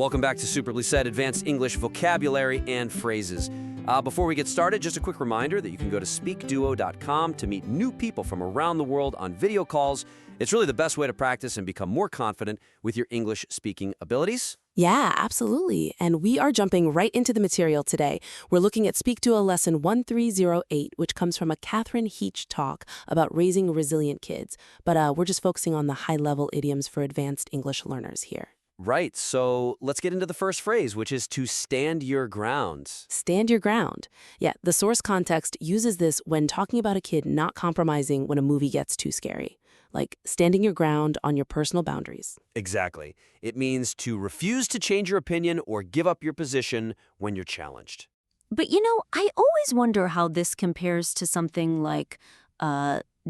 Welcome back to Superbly Said, Advanced English Vocabulary and Phrases. Before we get started, just a quick reminder that you can go to SpeakDuo.com to meet new people from around the world on video calls. It's really the best way to practice and become more confident with your English speaking abilities. Yeah, absolutely. And we are jumping right into the material today. We're looking at SpeakDuo Lesson 1308, which comes from a Kathryn Hecht talk about raising resilient kids. But we're just focusing on the high-level idioms for advanced English learners here. Right, so let's get into the first phrase, which is to stand your ground. Stand your ground. Yeah, the source context uses this when talking about a kid not compromising when a movie gets too scary. Like standing your ground on your personal boundaries. Exactly. It means to refuse to change your opinion or give up your position when you're challenged. But I always wonder how this compares to something like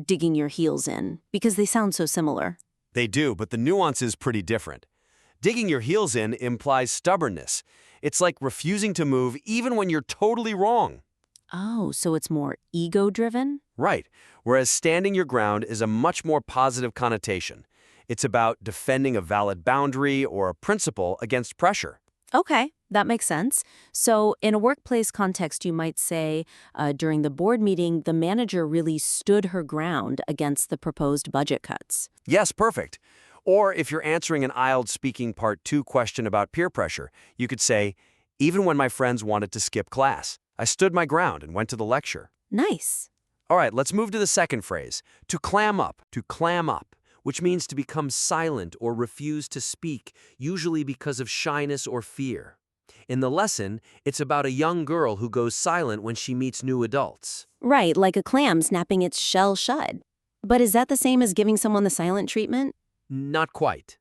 digging your heels in, because they sound so similar. They do, but the nuance is pretty different. Digging your heels in implies stubbornness. It's like refusing to move even when you're totally wrong. Oh, so it's more ego-driven? Right, whereas standing your ground is a much more positive connotation. It's about defending a valid boundary or a principle against pressure. Okay, that makes sense. So in a workplace context, you might say, during the board meeting, the manager really stood her ground against the proposed budget cuts. Yes, perfect. Or if you're answering an IELTS Speaking Part 2 question about peer pressure, you could say, even when my friends wanted to skip class, I stood my ground and went to the lecture. Nice. All right, let's move to the second phrase, to clam up, which means to become silent or refuse to speak, usually because of shyness or fear. In the lesson, it's about a young girl who goes silent when she meets new adults. Right, like a clam snapping its shell shut. But is that the same as giving someone the silent treatment? Not quite.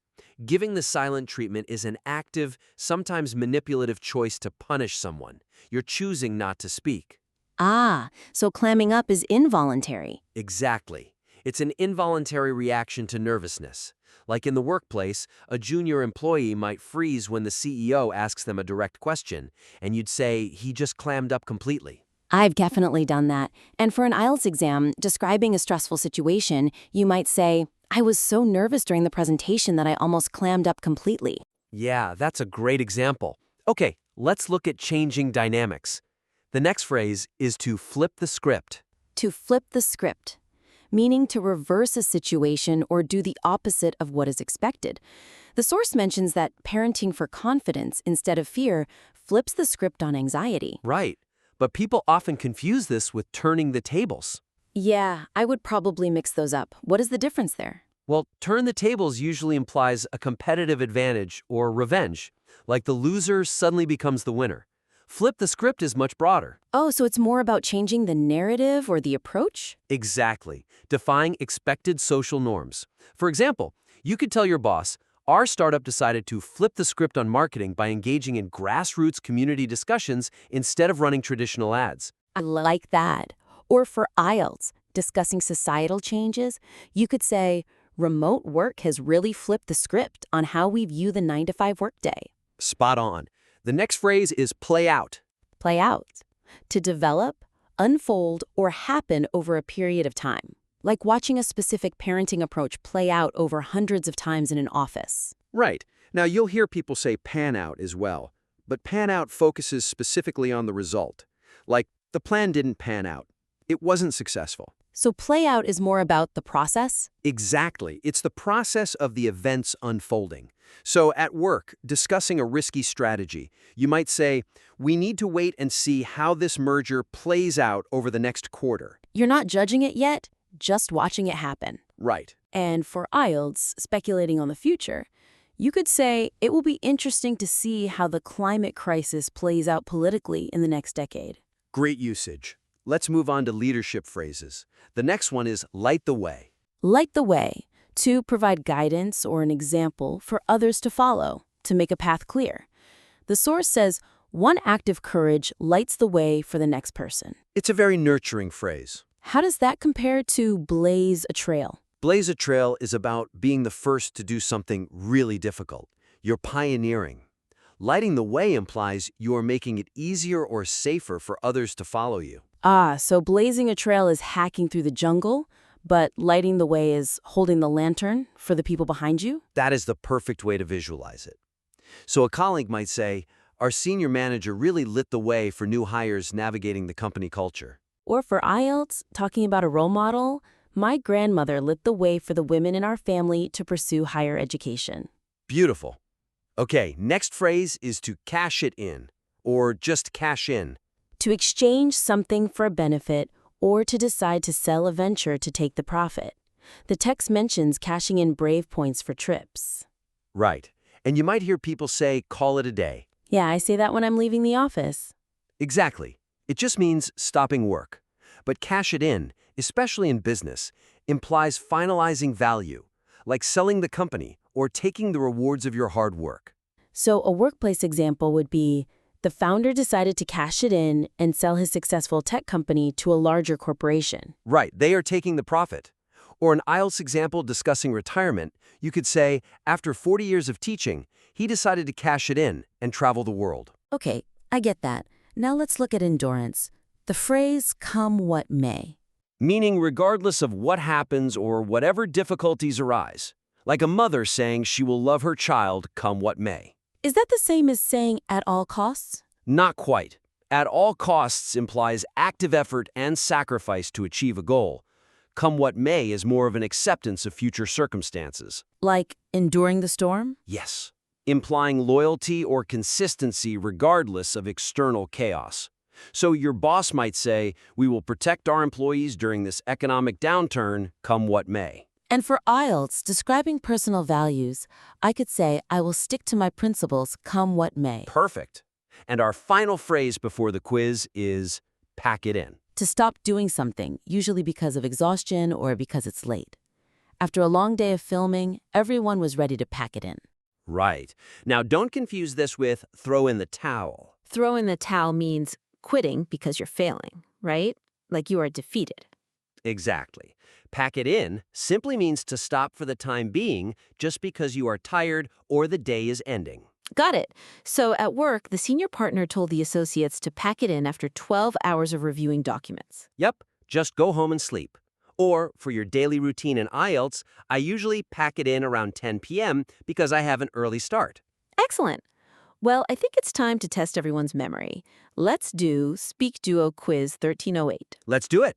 Giving the silent treatment is an active, sometimes manipulative choice to punish someone. You're choosing not to speak. Ah, so clamming up is involuntary. Exactly. It's an involuntary reaction to nervousness. Like in the workplace, a junior employee might freeze when the CEO asks them a direct question, and you'd say, he just clammed up completely. I've definitely done that. And for an IELTS exam, describing a stressful situation, you might say, I was so nervous during the presentation that I almost clammed up completely. Yeah, that's a great example. Okay, let's look at changing dynamics. The next phrase is to flip the script. To flip the script, meaning to reverse a situation or do the opposite of what is expected. The source mentions that parenting for confidence instead of fear flips the script on anxiety. Right, but people often confuse this with turning the tables. Yeah, I would probably mix those up. What is the difference there? Well, turn the tables usually implies a competitive advantage or revenge, like the loser suddenly becomes the winner. Flip the script is much broader. Oh, so it's more about changing the narrative or the approach? Exactly. Defying expected social norms. For example, you could tell your boss, our startup decided to flip the script on marketing by engaging in grassroots community discussions instead of running traditional ads. I like that. Or for IELTS, discussing societal changes, you could say, remote work has really flipped the script on how we view the 9-to-5 workday. Spot on. The next phrase is play out. Play out. To develop, unfold, or happen over a period of time. Like watching a specific parenting approach play out over hundreds of times in an office. Right. Now, you'll hear people say pan out as well, but pan out focuses specifically on the result. Like, the plan didn't pan out. It wasn't successful. So play out is more about the process? Exactly. It's the process of the events unfolding. So at work, discussing a risky strategy, you might say, we need to wait and see how this merger plays out over the next quarter. You're not judging it yet, just watching it happen. Right. And for IELTS, speculating on the future, you could say it will be interesting to see how the climate crisis plays out politically in the next decade. Great usage. Let's move on to leadership phrases. The next one is light the way. Light the way, to provide guidance or an example for others to follow, to make a path clear. The source says, one act of courage lights the way for the next person. It's a very nurturing phrase. How does that compare to blaze a trail? Blaze a trail is about being the first to do something really difficult. You're pioneering. Lighting the way implies you're making it easier or safer for others to follow you. Ah, so blazing a trail is hacking through the jungle, but lighting the way is holding the lantern for the people behind you? That is the perfect way to visualize it. So a colleague might say, our senior manager really lit the way for new hires navigating the company culture. Or for IELTS, talking about a role model, my grandmother lit the way for the women in our family to pursue higher education. Beautiful. Okay, next phrase is to cash it in, or just cash in. To exchange something for a benefit or to decide to sell a venture to take the profit. The text mentions cashing in Brave points for trips. Right. And you might hear people say, call it a day. Yeah, I say that when I'm leaving the office. Exactly. It just means stopping work. But cash it in, especially in business, implies finalizing value, like selling the company or taking the rewards of your hard work. So a workplace example would be, the founder decided to cash it in and sell his successful tech company to a larger corporation. Right, they are taking the profit. Or an IELTS example discussing retirement, you could say, after 40 years of teaching, he decided to cash it in and travel the world. Okay, I get that. Now let's look at endurance. The phrase, come what may. Meaning regardless of what happens or whatever difficulties arise. Like a mother saying she will love her child come what may. Is that the same as saying at all costs? Not quite. At all costs implies active effort and sacrifice to achieve a goal. Come what may is more of an acceptance of future circumstances. Like enduring the storm? Yes, implying loyalty or consistency regardless of external chaos. So your boss might say, we will protect our employees during this economic downturn, come what may. And for IELTS, describing personal values, I could say, I will stick to my principles, come what may. Perfect. And our final phrase before the quiz is pack it in. To stop doing something, usually because of exhaustion or because it's late. After a long day of filming, everyone was ready to pack it in. Right. Now don't confuse this with throw in the towel. Throw in the towel means quitting because you're failing, right? Like you are defeated. Exactly. Pack it in simply means to stop for the time being just because you are tired or the day is ending. Got it. So at work, the senior partner told the associates to pack it in after 12 hours of reviewing documents. Yep, just go home and sleep. Or for your daily routine in IELTS, I usually pack it in around 10 p.m. because I have an early start. Excellent. Well, I think it's time to test everyone's memory. Let's do SpeakDuo Quiz 1308. Let's do it.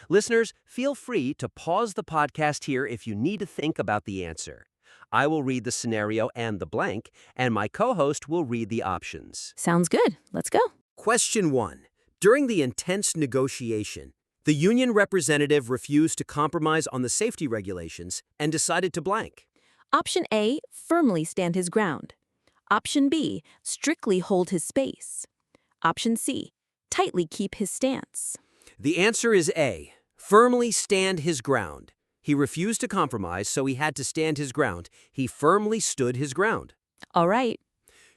Listeners, feel free to pause the podcast here if you need to think about the answer. I will read the scenario and the blank, and my co-host will read the options. Sounds good. Let's go. Question 1. During the intense negotiation, the union representative refused to compromise on the safety regulations and decided to blank. Option A, firmly stand his ground. Option B, strictly hold his space. Option C, tightly keep his stance. The answer is A, firmly stand his ground. He refused to compromise, so he had to stand his ground. He firmly stood his ground. All right.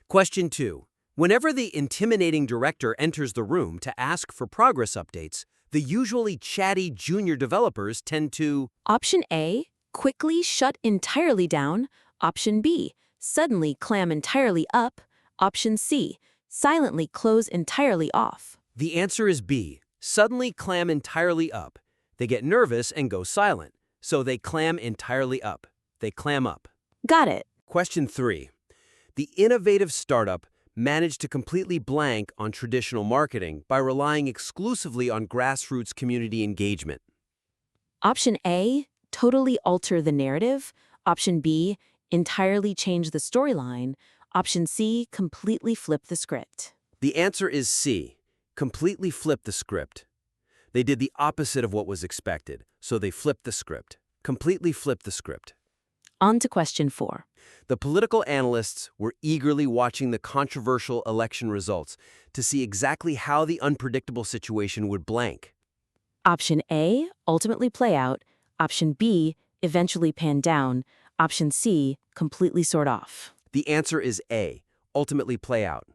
Question 2. Whenever the intimidating director enters the room to ask for progress updates, the usually chatty junior developers tend to... Option A, quickly shut entirely down. Option B, suddenly clam entirely up. Option C, silently close entirely off. The answer is B, suddenly clam entirely up. They get nervous and go silent, so they clam entirely up. They clam up. Got it. Question 3. The innovative startup managed to completely blank on traditional marketing by relying exclusively on grassroots community engagement. Option A, totally alter the narrative. Option B, entirely change the storyline. Option C, completely flip the script. The answer is C, completely flip the script. They did the opposite of what was expected, so they flipped the script. Completely flipped the script. On to question 4. The political analysts were eagerly watching the controversial election results to see exactly how the unpredictable situation would blank. Option A, ultimately play out. Option B, eventually pan down. Option C, completely sort off. The answer is A, ultimately play out.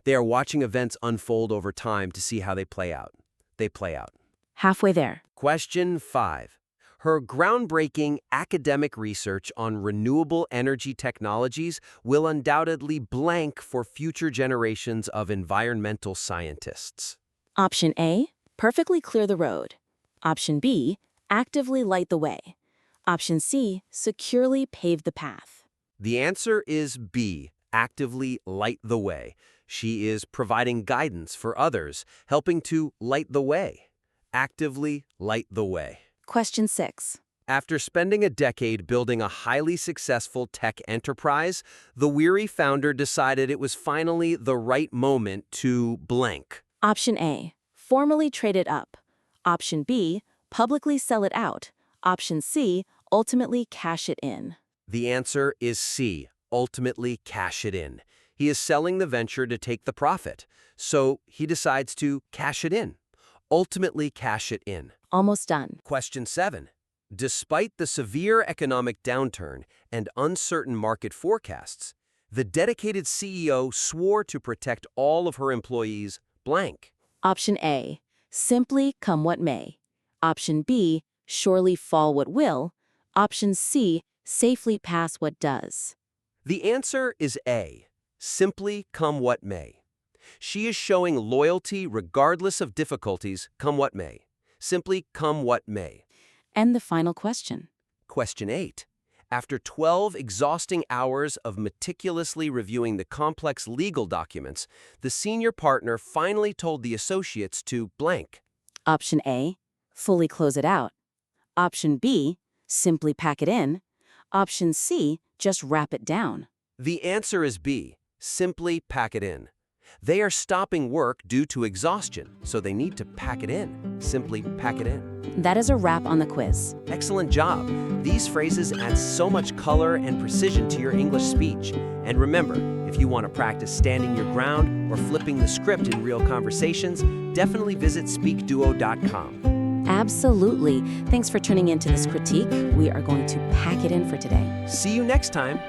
They are watching events unfold over time to see how they play out. They play out. Halfway there. Question 5. Her groundbreaking academic research on renewable energy technologies will undoubtedly blank for future generations of environmental scientists. Option A, perfectly clear the road. Option B, actively light the way. Option C, securely pave the path. The answer is B, actively light the way. She is providing guidance for others, helping to light the way. Actively light the way. Question 6. After spending a decade building a highly successful tech enterprise, the weary founder decided it was finally the right moment to blank. Option A. Formally trade it up. Option B. Publicly sell it out. Option C. Ultimately cash it in. The answer is C. Ultimately cash it in. He is selling the venture to take the profit, so he decides to cash it in. Ultimately cash it in. Almost done. Question 7. Despite the severe economic downturn and uncertain market forecasts, the dedicated CEO swore to protect all of her employees blank. Option A. Simply come what may. Option B. Surely fall what will. Option C. Safely pass what does. The answer is A. Simply come what may. She is showing loyalty regardless of difficulties, come what may. Simply come what may. And the final question. Question 8. After 12 exhausting hours of meticulously reviewing the complex legal documents, the senior partner finally told the associates to blank. Option A. Fully close it out. Option B. Simply pack it in. Option C. Just wrap it down. The answer is B. Simply pack it in. They are stopping work due to exhaustion, so they need to pack it in. Simply pack it in. That is a wrap on the quiz. Excellent job. These phrases add so much color and precision to your English speech. And remember, if you want to practice standing your ground or flipping the script in real conversations, definitely visit SpeakDuo.com. Absolutely. Thanks for tuning into this critique. We are going to pack it in for today. See you next time.